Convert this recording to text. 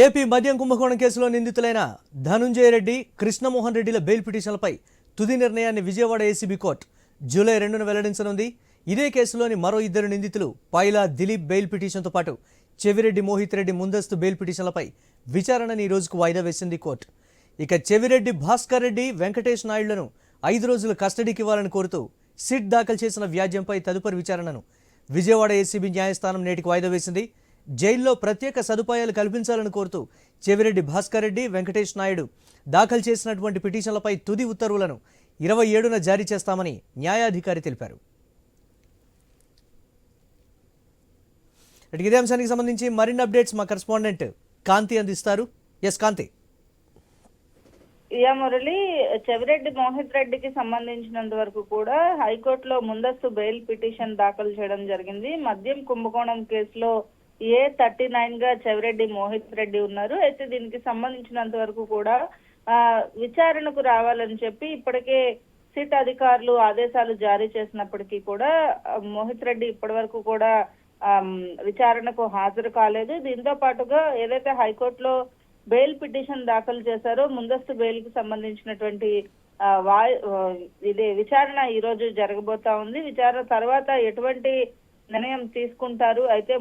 AP మద్యం కుంభకోణం కేసులో నిందితులైన ధనుంజయ రెడ్డి, కృష్ణమోహన్ రెడ్డిల బెయిల్ పిటిషన్లపై తుది నిర్ణయాన్ని విజయవాడ ఏసీబీ కోర్టు జూలై 2న వెల్లడించనుంది. ఇదే కేసులోని మరో ఇద్దరు నిందితులు పైలా దిలీప్ బెయిల్ పిటిషన్తో పాటు చెవిరెడ్డి మోహిత్ రెడ్డి ముందస్తు బెయిల్ పిటిషన్లపై విచారణని ఈ రోజుకు వాయిదా వేసింది కోర్టు. ఇక చెవిరెడ్డి భాస్కర్ రెడ్డి, వెంకటేష్ నాయుడులను 5 రోజులు కస్టడీకి ఇవ్వాలని కోరుతూ సిట్ దాఖలు చేసిన వ్యాజ్యంపై తదుపరి విచారణను విజయవాడ ఏసీబీ న్యాయస్థానం నేటికి వాయిదా వేసింది. జైల్లో ప్రత్యేక సదుపాయాలు కల్పించాలని కోరుతూ చెవిరెడ్డి భాస్కర్ రెడ్డి, వెంకటేష్ నాయుడు దాఖలు చేసినటువంటి పిటిషన్లపై తుది ఉత్తర్వులను 27న జారీ చేస్తామని న్యాయాధికారి తెలిపారు. ఇదే అంశానికి సంబంధించి మరిన్ని అప్డేట్స్ మా కరెస్పాండెంట్ కాంతి అందిస్తారు. ఎస్ కాంతి. మురళి, చెవిరెడ్డి మోహిత్ రెడ్డికి సంబంధించినంత వరకు కూడా హైకోర్టులో ముందస్తు బెయిల్ పిటిషన్ దాఖలు చేయడం జరిగింది. మద్యం కుంభకోణం కేసులో A39 గా చెవిరెడ్డి మోహిత్ రెడ్డి ఉన్నారు. అయితే దీనికి సంబంధించినంత వరకు కూడా విచారణకు రావాలని చెప్పి ఇప్పటికే సిట్ అధికారులు ఆదేశాలు జారీ చేసినప్పటికీ కూడా మోహిత్ రెడ్డి ఇప్పటి వరకు కూడా విచారణకు హాజరు కాలేదు. దీంతో పాటుగా ఏదైతే హైకోర్టులో బెయిల్ పిటిషన్ దాఖలు చేశారో ముందస్తు బెయిల్ కి సంబంధించినటువంటి విచారణ ఈ రోజు జరగబోతా ఉంది. విచారణ తర్వాత ఎటువంటి నిర్ణయం తీసుకుంటారు, అయితే